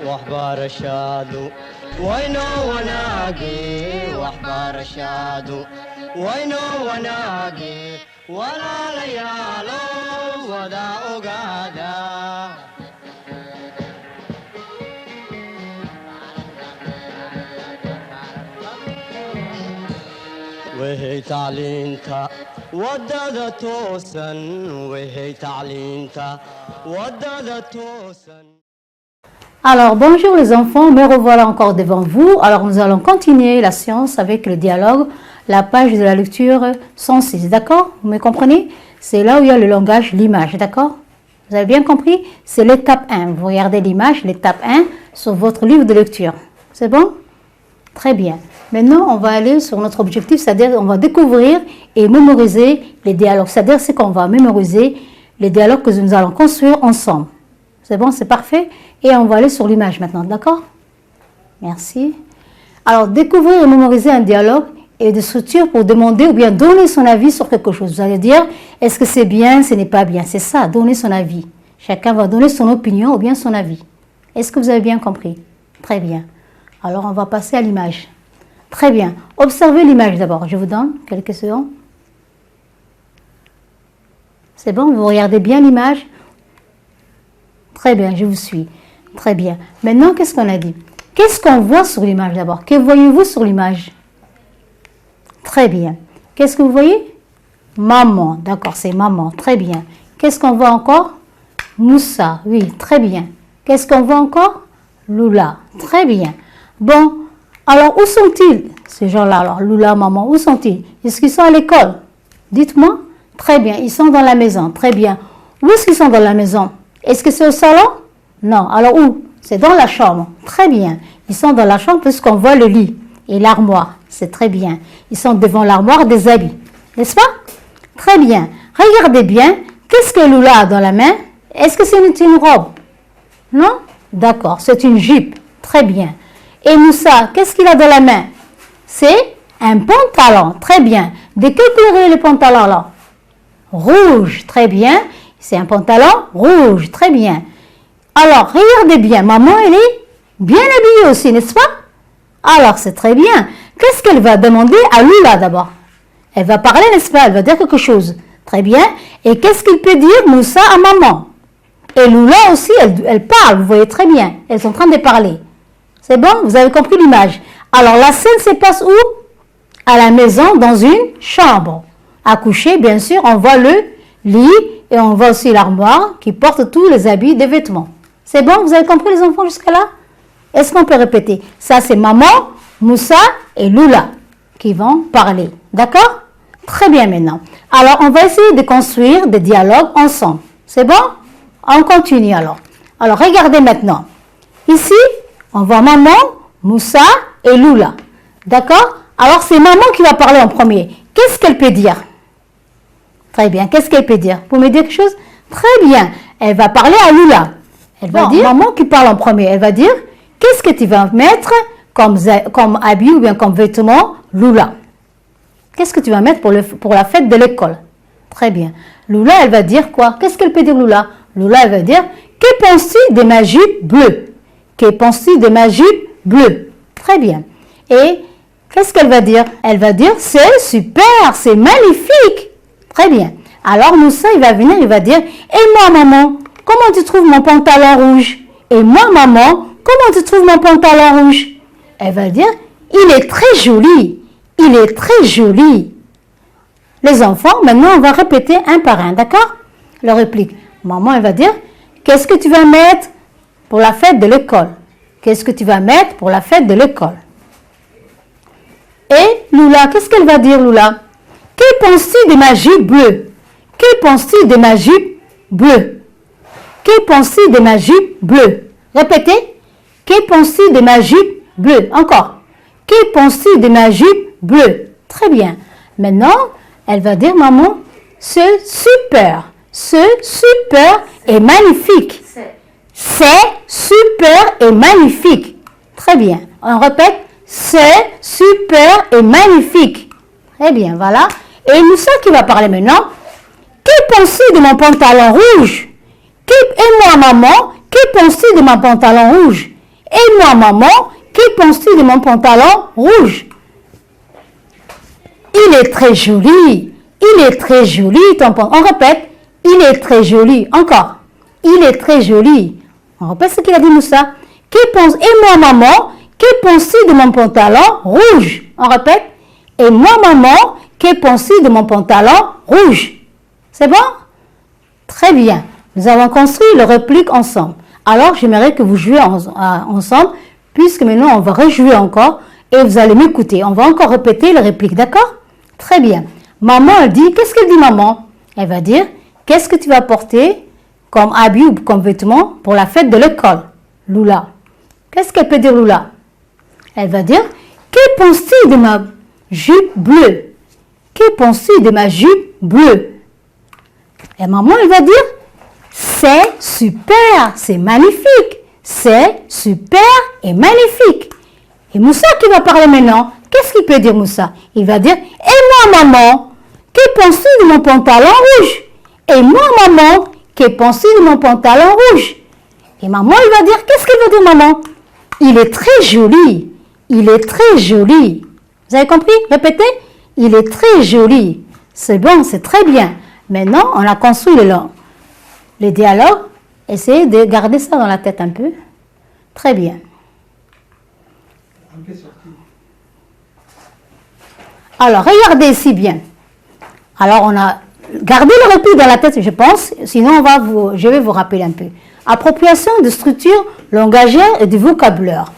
waxbarashadu waynoo wanaage waxbarashadu waynoo wanaage walaalayaalo wada ogaada وهي تعلينتا ودادا توسن وهي تعلينتا ودادا توسن. Alors bonjour les enfants, me revoilà encore devant vous. Alors nous allons continuer la science avec le dialogue, la page de la lecture 106, d'accord? Vous me comprenez? C'est là où il y a le langage, l'image, d'accord? Vous avez bien compris? C'est l'étape 1. Vous regardez l'image, l'étape 1 sur votre livre de lecture. C'est bon? Très bien. Maintenant, on va aller sur notre objectif, c'est-à-dire on va découvrir et mémoriser les dialogues. C'est-à-dire c'est qu'on va mémoriser les dialogues que nous allons construire ensemble. C'est bon, c'est parfait. Et on va aller sur l'image maintenant, d'accord? Merci. Alors, découvrir et mémoriser un dialogue et des structures pour demander ou bien donner son avis sur quelque chose. Vous allez dire, est-ce que c'est bien, ce n'est pas bien? C'est ça, donner son avis. Chacun va donner son opinion ou bien son avis. Est-ce que vous avez bien compris? Très bien. Alors, on va passer à l'image. Très bien. Observez l'image d'abord. Je vous donne quelques secondes. C'est bon? Vous regardez bien l'image? Très bien, je vous suis. Très bien. Maintenant, qu'est-ce qu'on a dit? Qu'est-ce qu'on voit sur l'image d'abord? Que voyez-vous sur l'image? Très bien. Qu'est-ce que vous voyez? Maman. D'accord, c'est maman. Très bien. Qu'est-ce qu'on voit encore? Moussa. Oui, très bien. Qu'est-ce qu'on voit encore? Lula. Très bien. Bon, alors où sont-ils, ces gens-là? Alors, Lula, maman, où sont-ils? Est-ce qu'ils sont à l'école? Dites-moi. Très bien, ils sont dans la maison. Très bien. Où est-ce qu'ils sont dans la maison? Est-ce que c'est au salon? Non. Alors où? C'est dans la chambre. Très bien. Ils sont dans la chambre puisqu'on voit le lit et l'armoire. C'est très bien. Ils sont devant l'armoire des habits. N'est-ce pas? Très bien. Regardez bien. Qu'est-ce que Lula a dans la main? Est-ce que c'est une robe? Non? D'accord. C'est une jupe. Très bien. Et Moussa, qu'est-ce qu'il a dans la main? C'est un pantalon. Très bien. De quelle couleur est le pantalon là? Rouge. Très bien. C'est un pantalon rouge. Très bien. Alors, regardez bien. Maman, elle est bien habillée aussi, n'est-ce pas? Alors, c'est très bien. Qu'est-ce qu'elle va demander à Lula d'abord? Elle va parler, n'est-ce pas? Elle va dire quelque chose. Très bien. Et qu'est-ce qu'il peut dire Moussa à maman? Et Lula aussi, elle parle. Vous voyez très bien. Elles sont en train de parler. C'est bon? Vous avez compris l'image. Alors, la scène se passe où? À la maison, dans une chambre. À coucher, bien sûr, on voit le lit et on voit aussi l'armoire qui porte tous les habits, des vêtements. C'est bon? Vous avez compris les enfants jusqu'à là? Est-ce qu'on peut répéter? Ça, c'est maman, Moussa et Lula qui vont parler. D'accord? Très bien maintenant. Alors, on va essayer de construire des dialogues ensemble. C'est bon? On continue alors. Alors, regardez maintenant. Ici, on voit maman, Moussa et Lula. D'accord? Alors, c'est maman qui va parler en premier. Qu'est-ce qu'elle peut dire? Très bien. Qu'est-ce qu'elle peut dire? Vous me dire quelque chose? Très bien. Elle va parler à Lula. Elle va dire, maman qui parle en premier, elle va dire, qu'est-ce que tu vas mettre comme habit ou bien comme vêtement, Lula? Qu'est-ce que tu vas mettre pour la fête de l'école? Très bien. Lula, elle va dire quoi? Qu'est-ce qu'elle peut dire, Lula? Lula, elle va dire, que penses-tu de ma jupe bleue? Que penses-tu de ma jupe bleue? Très bien. Et qu'est-ce qu'elle va dire? Elle va dire, c'est super, c'est magnifique. Très bien. Alors Moussa, il va venir, il va dire, et moi, maman, comment tu trouves mon pantalon rouge? Et moi, maman, comment tu trouves mon pantalon rouge? Elle va dire, il est très joli. Il est très joli. Les enfants, maintenant, on va répéter un par un, d'accord? Leur réplique. Maman, elle va dire, qu'est-ce que tu vas mettre pour la fête de l'école? Qu'est-ce que tu vas mettre pour la fête de l'école? Et Lula, qu'est-ce qu'elle va dire, Lula? Que penses-tu de ma jupe bleue? Que penses-tu de ma jupe bleue? Que penses-tu de ma jupe bleue? Répétez. Que penses-tu de ma jupe bleue? Encore. Que penses-tu de ma jupe bleue? Très bien. Maintenant, elle va dire, maman, c'est super. C'est super et magnifique. C'est super et magnifique. Très bien. On répète. C'est super et magnifique. Très bien, voilà. Et Moussa qui va parler maintenant. Que penses-tu de mon pantalon rouge? Et moi, maman, que penses-tu de mon pantalon rouge? Et moi, maman, que penses-tu de mon pantalon rouge? Il est très joli. Il est très joli, ton pantalon. On répète. Il est très joli. Encore. Il est très joli. On répète ce qu'il a dit, Moussa. Et moi, maman, que penses-tu de mon pantalon rouge? On répète. Et moi, maman, que penses-tu de mon pantalon rouge? C'est bon? Très bien. Nous avons construit le réplique ensemble. Alors, j'aimerais que vous jouiez ensemble, puisque maintenant, on va rejouer encore et vous allez m'écouter. On va encore répéter le réplique, d'accord? Très bien. Maman, elle dit, qu'est-ce qu'elle dit, maman? Elle va dire, qu'est-ce que tu vas porter comme habit ou comme vêtement pour la fête de l'école? Lula. Qu'est-ce qu'elle peut dire, Lula? Elle va dire, que penses-tu de ma jupe bleue? Que penses-tu de ma jupe bleue? Et maman, elle va dire, c'est super, c'est magnifique. C'est super et magnifique. Et Moussa qui va parler maintenant, qu'est-ce qu'il peut dire, Moussa? Il va dire, et moi, maman, que penses-tu de mon pantalon rouge? Et moi, maman, que penses-tu de mon pantalon rouge? Et maman, il va dire, qu'est-ce qu'il va dire, maman? Il est très joli. Il est très joli. Vous avez compris? Répétez. Il est très joli. C'est bon, c'est très bien. Maintenant, on a construit les dialogues. Essayez de garder ça dans la tête un peu. Très bien. Alors, regardez ici bien. Alors, on a gardé le réplique dans la tête, je pense. Sinon, je vais vous rappeler un peu. Appropriation de structure langagère et du vocabulaire.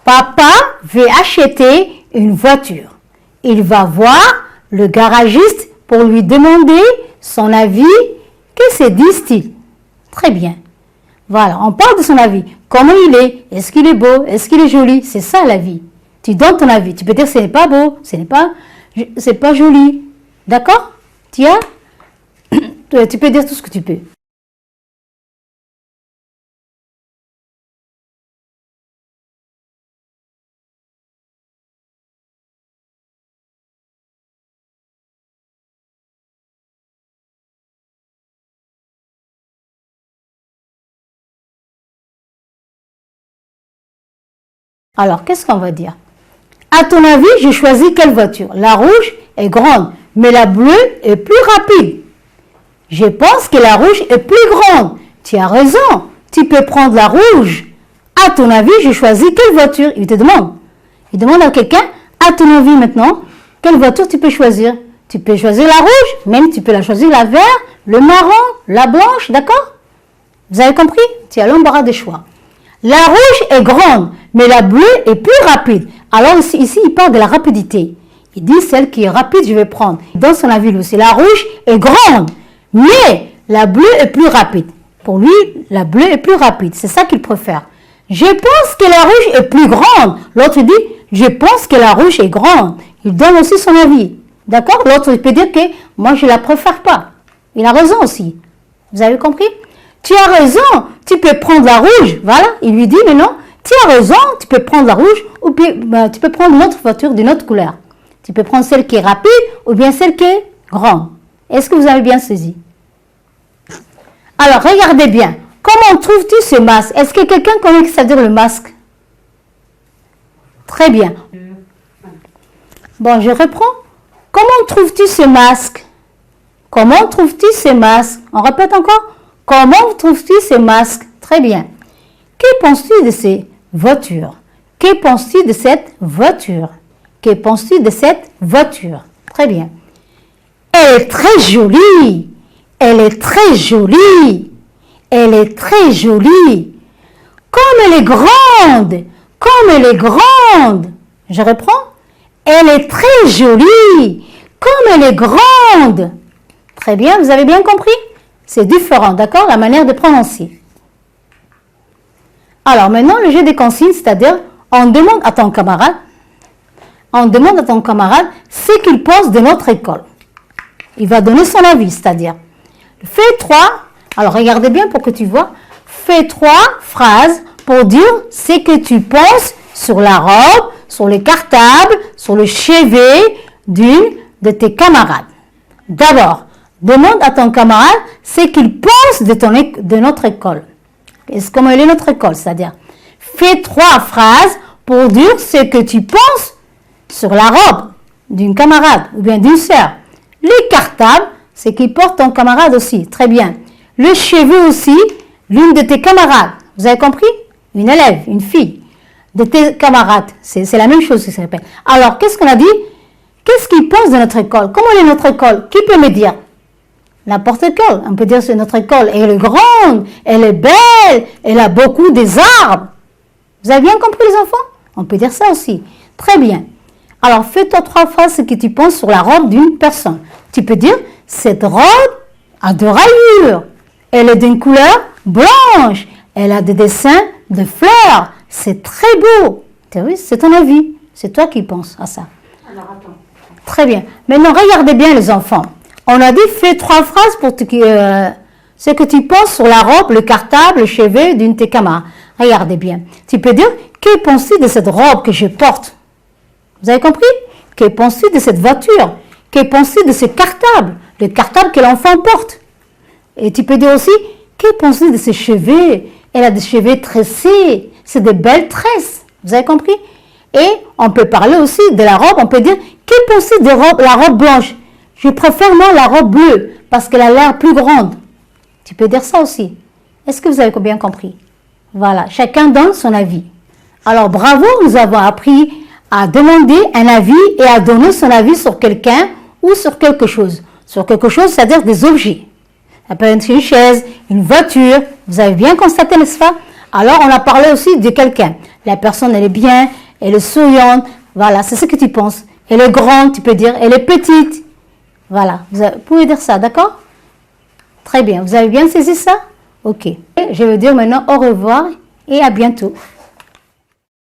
Papa veut acheter une voiture. Il va voir le garagiste pour lui demander son avis. Que se disent-ils? Très bien. Voilà, on parle de son avis. Comment il est? Est-ce qu'il est beau? Est-ce qu'il est joli? C'est ça la vie. Tu donnes ton avis. Tu peux dire ce n'est pas beau, c'est pas joli. D'accord? Tu peux dire tout ce que tu peux. Alors, qu'est-ce qu'on va dire? À ton avis, j'ai choisi quelle voiture? La rouge est grande, mais la bleue est plus rapide. Je pense que la rouge est plus grande. Tu as raison, tu peux prendre la rouge. À ton avis, j'ai choisi quelle voiture? Il te demande. Il demande à quelqu'un, à ton avis maintenant, quelle voiture tu peux choisir? Tu peux choisir la rouge, même tu peux la choisir la verte, le marron, la blanche, d'accord? Vous avez compris? Tu as l'embarras des choix. La rouge est grande, mais la bleue est plus rapide. Alors ici, il parle de la rapidité. Il dit celle qui est rapide, je vais prendre. Dans son avis aussi, la rouge est grande, mais la bleue est plus rapide. Pour lui, la bleue est plus rapide. C'est ça qu'il préfère. Je pense que la rouge est plus grande. L'autre dit, je pense que la rouge est grande. Il donne aussi son avis. D'accord? L'autre, il peut dire que moi, je ne la préfère pas. Il a raison aussi. Vous avez compris? Tu as raison, tu peux prendre la rouge. Voilà, il lui dit, mais non, tu as raison, tu peux prendre la rouge ou bien, tu peux prendre une autre voiture d'une autre couleur. Tu peux prendre celle qui est rapide ou bien celle qui est grande. Est-ce que vous avez bien saisi? Alors, regardez bien. Comment trouves-tu ce masque? Est-ce que quelqu'un connaît ce que ça veut dire le masque? Très bien. Bon, je reprends. Comment trouves-tu ce masque? Comment trouves-tu ce masque? On répète encore. Comment trouves-tu ces masques? Très bien. Que penses-tu de ces voitures? Que penses-tu de cette voiture? Que penses-tu de cette voiture? Très bien. Elle est très jolie. Elle est très jolie. Elle est très jolie. Comme elle est grande. Comme elle est grande. Je reprends. Elle est très jolie. Comme elle est grande. Très bien, vous avez bien compris? C'est différent, d'accord? La manière de prononcer. Alors maintenant, le jeu des consignes, c'est-à-dire, on demande à ton camarade ce qu'il pense de notre école. Il va donner son avis, c'est-à-dire, fais 3, alors regardez bien pour que tu vois, fais 3 phrases pour dire ce que tu penses sur la robe, sur les cartables, sur le chevet d'une de tes camarades. D'abord, demande à ton camarade ce qu'il pense de notre école. Comment est notre école, c'est-à-dire, fais 3 phrases pour dire ce que tu penses sur la robe d'une camarade ou bien d'une sœur. Les cartables, c'est qui porte ton camarade aussi. Très bien. Le cheveu aussi, l'une de tes camarades. Vous avez compris? Une élève, une fille de tes camarades. C'est la même chose qui se répète. Alors, qu'est-ce qu'on a dit? Qu'est-ce qu'ils pensent de notre école? Comment est notre école? Qui peut me dire? N'importe quelle. On peut dire que notre école, elle est grande, elle est belle, elle a beaucoup des arbres. Vous avez bien compris les enfants? On peut dire ça aussi. Très bien. Alors, fais-toi 3 phrases ce que tu penses sur la robe d'une personne. Tu peux dire, cette robe a de rayures. Elle est d'une couleur blanche. Elle a des dessins de fleurs. C'est très beau. Tu as vu? C'est ton avis. C'est toi qui penses à ça. Alors, attends. Très bien. Maintenant, regardez bien les enfants. On a dit, fais 3 phrases pour ce que tu penses sur la robe, le cartable, le cheveu d'une de tes camarades. Regardez bien. Tu peux dire, que penses-tu de cette robe que je porte? Vous avez compris? Que penses-tu de cette voiture? Que penses-tu de ce cartable? Le cartable que l'enfant porte. Et tu peux dire aussi, que penses-tu de ses cheveux? Elle a des cheveux tressés. C'est de belles tresses. Vous avez compris? Et on peut parler aussi de la robe. On peut dire, que penses-tu de la robe blanche? Je préfère moi la robe bleue parce qu'elle a l'air plus grande. Tu peux dire ça aussi. Est-ce que vous avez bien compris? Voilà, chacun donne son avis. Alors bravo, nous avons appris à demander un avis et à donner son avis sur quelqu'un ou sur quelque chose. Sur quelque chose, c'est-à-dire des objets. Ça peut être une chaise, une voiture. Vous avez bien constaté, n'est-ce pas? Alors on a parlé aussi de quelqu'un. La personne, elle est bien, elle est souriante. Voilà, c'est ce que tu penses. Elle est grande, tu peux dire. Elle est petite. Voilà, vous pouvez dire ça, d'accord? Très bien, vous avez bien saisi ça? Ok. Je vais dire maintenant au revoir et à bientôt.